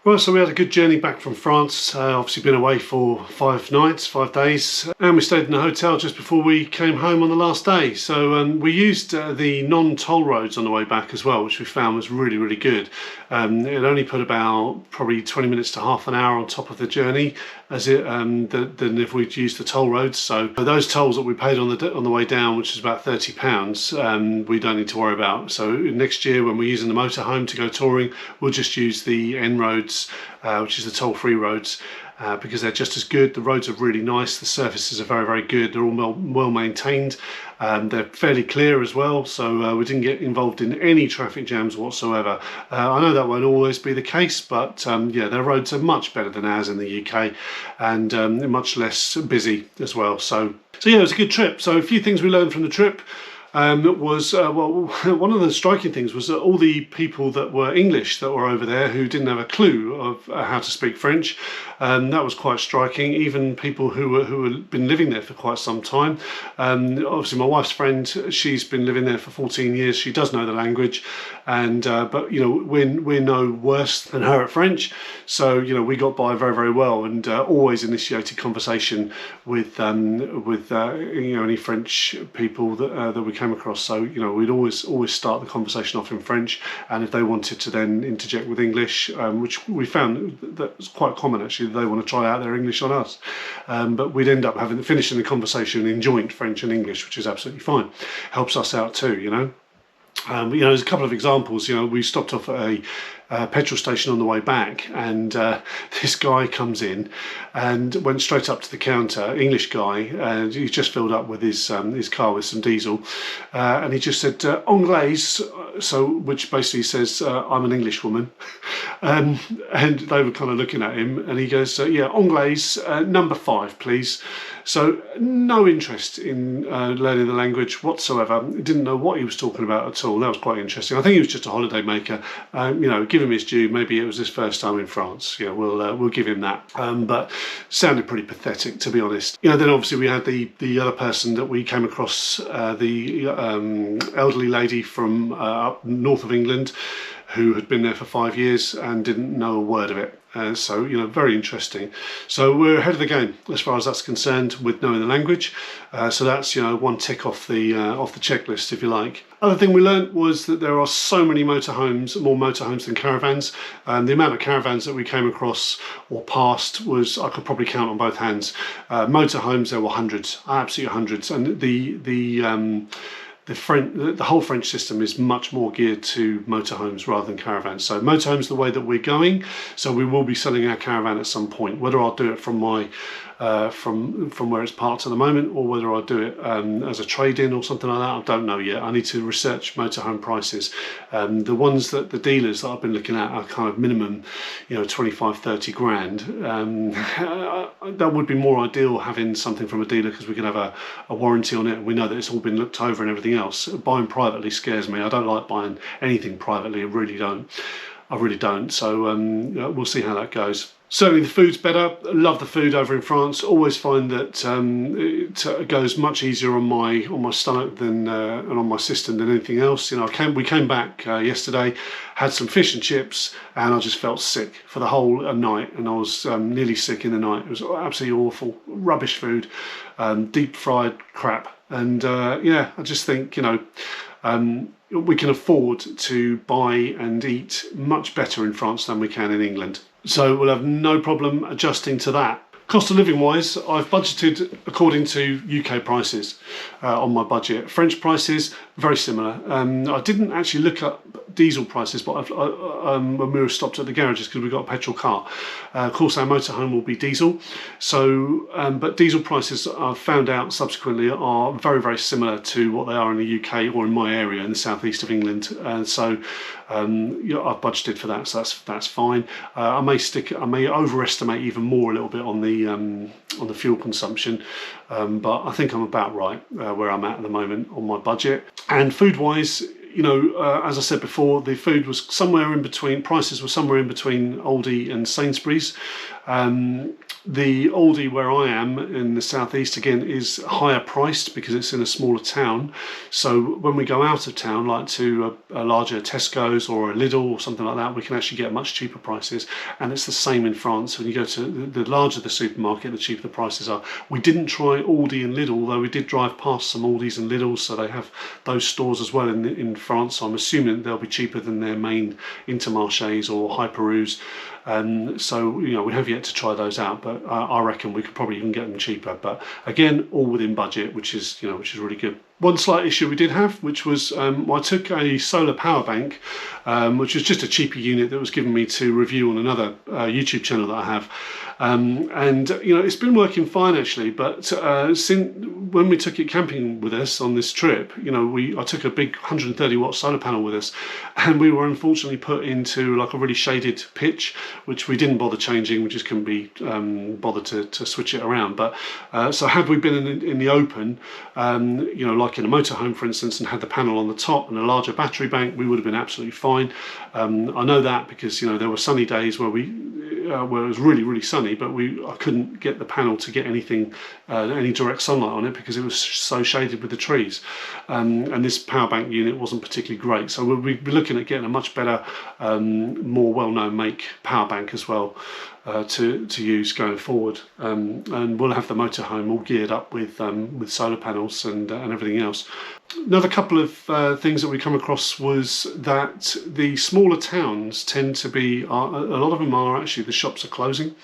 Well, so we had a good journey back from France. Obviously been away for 5 nights, 5 days, and we stayed in a hotel just before we came home on the last day. So we used the non-toll roads on the way back as well, which we found was really, really good. It only put about probably 20 minutes to half an hour on top of the journey than if we'd used the toll roads. So those tolls that we paid on the way down, which is about £30, we don't need to worry about. So next year when we're using the motorhome to go touring, we'll just use the N roads, which is the toll-free roads, because they're just as good. The roads are really nice, the surfaces are very, very good, they're all well maintained, they're fairly clear as well, so we didn't get involved in any traffic jams whatsoever. I know that won't always be the case, but yeah, their roads are much better than ours in the UK, and much less busy as well. So yeah, it was a good trip. So a few things we learned from the trip. Well, one of the striking things was that all the people that were English that were over there who didn't have a clue of how to speak French. That was quite striking. Even people who had been living there for quite some time. Obviously, my wife's friend, she's been living there for 14 years. She does know the language, and but you know, we're no worse than her at French. So you know, we got by very, very well, and always initiated conversation with you know, any French people that we came across. So you know, we'd always start the conversation off in French, and if they wanted to then interject with English, which we found that's quite common actually, they want to try out their English on us, but we'd end up finishing the conversation in joint French and English, which is absolutely fine. Helps us out too, you know. You know, there's a couple of examples. You know, we stopped off at a petrol station on the way back, and this guy comes in and went straight up to the counter, English guy, and he just filled up with his car with some diesel, and he just said Anglaise, so which basically says I'm an English woman, and they were kind of looking at him, and he goes, yeah, Anglaise, number 5 please. So no interest in learning the language whatsoever. Didn't know what he was talking about at all. That was quite interesting. I think he was just a holiday maker. You know, give him his due. Maybe it was his first time in France. Yeah, we'll give him that. But sounded pretty pathetic, to be honest. You know, then obviously we had the other person that we came across, the elderly lady from up north of England, who had been there for 5 years and didn't know a word of it. So, you know, very interesting. So we're ahead of the game as far as that's concerned with knowing the language. So that's, you know, one tick off the checklist, if you like. Other thing we learned was that there are so many motorhomes, more motorhomes than caravans. The amount of caravans that we came across or passed was, I could probably count on both hands. Motorhomes, there were hundreds, absolutely hundreds. And the whole French system is much more geared to motorhomes rather than caravans. So motorhomes the way that we're going. So we will be selling our caravan at some point. Whether I'll do it from my from where it's parked at the moment, or whether I'll do it as a trade-in or something like that, I don't know yet. I need to research motorhome prices. The ones that the dealers that I've been looking at are kind of minimum, you know, 25-30 grand. That would be more ideal, having something from a dealer, because we can have a warranty on it, and we know that it's all been looked over and everything else. Buying privately scares me. I don't like buying anything privately. I really don't. So we'll see how that goes. Certainly the food's better. Love the food over in France. Always find that it goes much easier on my stomach than and on my system than anything else. You know, we came back yesterday, had some fish and chips, and I just felt sick for the whole night, and I was nearly sick in the night. It was absolutely awful, rubbish food, deep fried crap, and yeah, I just think, you know, we can afford to buy and eat much better in France than we can in England. So we'll have no problem adjusting to that. Cost of living wise, I've budgeted according to UK prices on my budget. French prices, very similar. I didn't actually look up diesel prices, but when we were stopped at the garages, because we've got a petrol car. Of course, our motorhome will be diesel. So, but diesel prices, I've found out subsequently, are very, very similar to what they are in the UK or in my area in the southeast of England. So, you know, I've budgeted for that, so that's fine. I may overestimate even more a little bit on the fuel consumption, but I think I'm about right where I'm at the moment on my budget. And food wise, you know, as I said before, the food was somewhere in between, prices were somewhere in between Aldi and Sainsbury's. The Aldi where I am in the southeast again is higher priced because it's in a smaller town. So when we go out of town, like to a larger Tesco's or a Lidl or something like that, we can actually get much cheaper prices. And it's the same in France. When you go to the larger the supermarket, the cheaper the prices are. We didn't try Aldi and Lidl, though we did drive past some Aldis and Lidls, so they have those stores as well in France. So I'm assuming they'll be cheaper than their main Intermarchés or Hyperus. So we have yet to try those out, but I reckon we could probably even get them cheaper. But again, all within budget, which is really good. One slight issue we did have, which was I took a solar power bank, which was just a cheaper unit that was given me to review on another YouTube channel that I have. And it's been working fine actually, but since when we took it camping with us on this trip, I took a big 130 watt solar panel with us, and we were unfortunately put into like a really shaded pitch, which we didn't bother changing. We just couldn't be bothered to switch it around. But so had we been in the open, like in a motorhome for instance, and had the panel on the top and a larger battery bank, we would have been absolutely fine. I know that because there were sunny days where it was really, really sunny, but I couldn't get the panel to get any direct sunlight on it because it was so shaded with the trees. And this power bank unit wasn't particularly great. So we'll be looking at getting a much better, more well-known make power bank as well to use going forward. And we'll have the motorhome all geared up with solar panels and everything else. Another couple of things that we come across was that the smaller towns tend to be, a lot of them are actually, the shops are closing.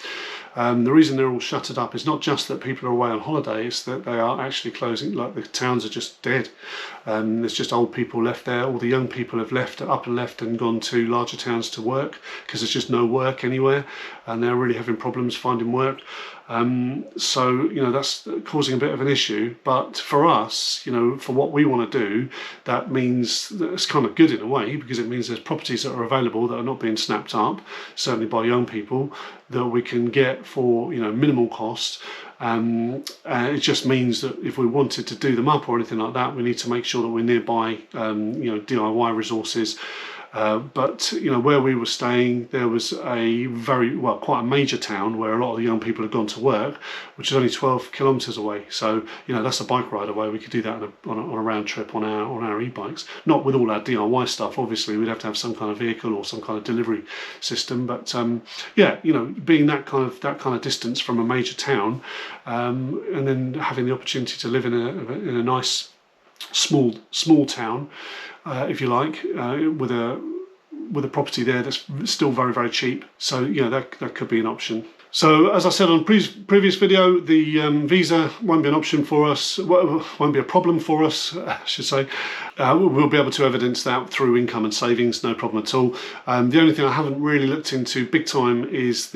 The reason they're all shuttered up is not just that people are away on holiday, it's that they are actually closing, like the towns are just dead. There's just old people left there. All the young people have left and gone to larger towns to work because there's just no work anywhere, and they're really having problems finding work. So that's causing a bit of an issue, but for us, for what we want to do, that means that it's kind of good in a way, because it means there's properties that are available that are not being snapped up, certainly by young people, that we can get for minimal cost. It just means that if we wanted to do them up or anything like that, we need to make sure that we're nearby DIY resources. But where we were staying, there was quite a major town where a lot of the young people had gone to work, which is only 12 kilometres away. So that's a bike ride away. We could do that on a round trip on our e-bikes. Not with all our DIY stuff. Obviously, we'd have to have some kind of vehicle or some kind of delivery system. But being that kind of distance from a major town, and then having the opportunity to live in a nice small town, if you like, with a property there that's still very, very cheap. So that could be an option. So as I said on previous video, the visa won't be an option for us, won't be a problem for us, I should say. We'll be able to evidence that through income and savings, no problem at all. The only thing I haven't really looked into big time is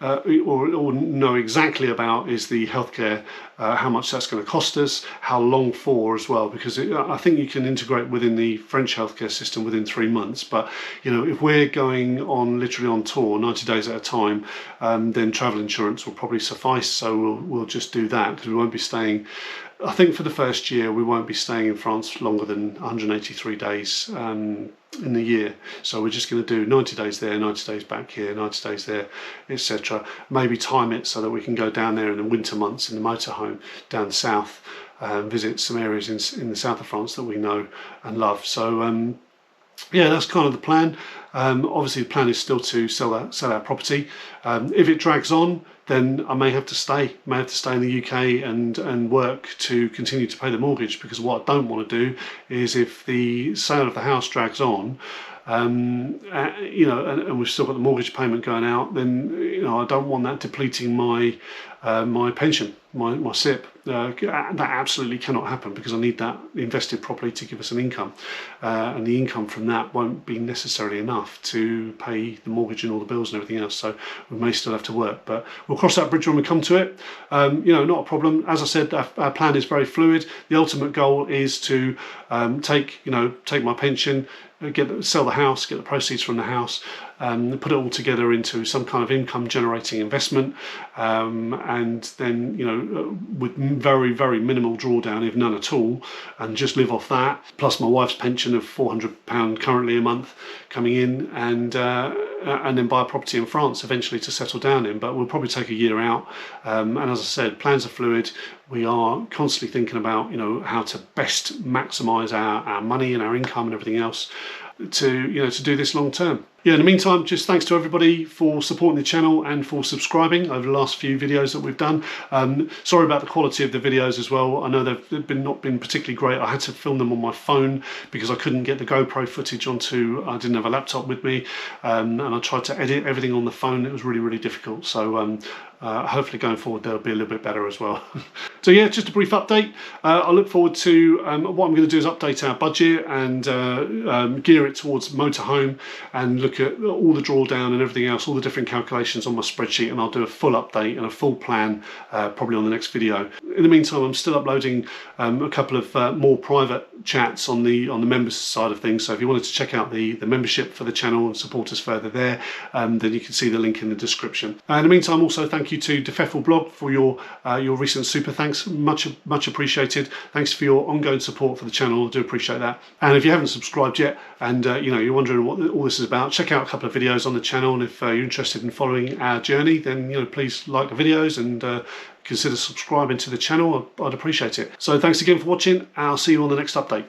or know exactly about is the healthcare, how much that's going to cost us, how long for as well, because I think you can integrate within the French healthcare system within 3 months. But if we're going literally on tour 90 days at a time, then travel insurance will probably suffice. So we'll just do that, because we won't be staying. I think for the first year we won't be staying in France longer than 183 days in the year. So we're just going to do 90 days there, 90 days back here, 90 days there, etc. Maybe time it so that we can go down there in the winter months in the motorhome down south, visit some areas in the south of France that we know and love. So that's kind of the plan. Obviously the plan is still to sell our property. If it drags on, then I may have to stay in the UK and work to continue to pay the mortgage, because what I don't want to do is, if the sale of the house drags on, and we've still got the mortgage payment going out, then I don't want that depleting my pension, my SIP. That absolutely cannot happen, because I need that invested properly to give us an income, and the income from that won't be necessarily enough to pay the mortgage and all the bills and everything else. So we may still have to work, but we'll cross that bridge when we come to it. Not a problem. As I said, our plan is very fluid. The ultimate goal is to take my pension, sell the house, get the proceeds from the house, put it all together into some kind of income generating investment, and then, you know, with very, very minimal drawdown, if none at all, and just live off that, plus my wife's pension of £400 currently a month coming in, and then buy a property in France eventually to settle down in. But we'll probably take a year out, and as I said, plans are fluid. We are constantly thinking about, you know, how to best maximise our money and our income and everything else to, you know, to do this long term. Yeah, in the meantime, just thanks to everybody for supporting the channel and for subscribing over the last few videos that we've done. Sorry about the quality of the videos as well. I know they've not been particularly great. I had to film them on my phone because I couldn't get the GoPro footage onto, I didn't have a laptop with me, and I tried to edit everything on the phone. It was really, really difficult. So hopefully going forward they'll be a little bit better as well. So yeah, just a brief update. I look forward to, what I'm going to do is update our budget and gear it towards motorhome, and look at all the drawdown and everything else, all the different calculations on my spreadsheet, and I'll do a full update and a full plan probably on the next video. In the meantime, I'm still uploading a couple of more private chats on the members side of things, so if you wanted to check out the membership for the channel and support us further there, then you can see the link in the description. In the meantime, also thank you to Defeffel blog for your recent super thanks, much appreciated. Thanks for your ongoing support for the channel, I do appreciate that. And if you haven't subscribed yet, and you know, you're wondering what all this is about, check out a couple of videos on the channel, and if you're interested in following our journey, then, you know, please like the videos and consider subscribing to the channel. I'd appreciate it. So thanks again for watching. I'll see you on the next update.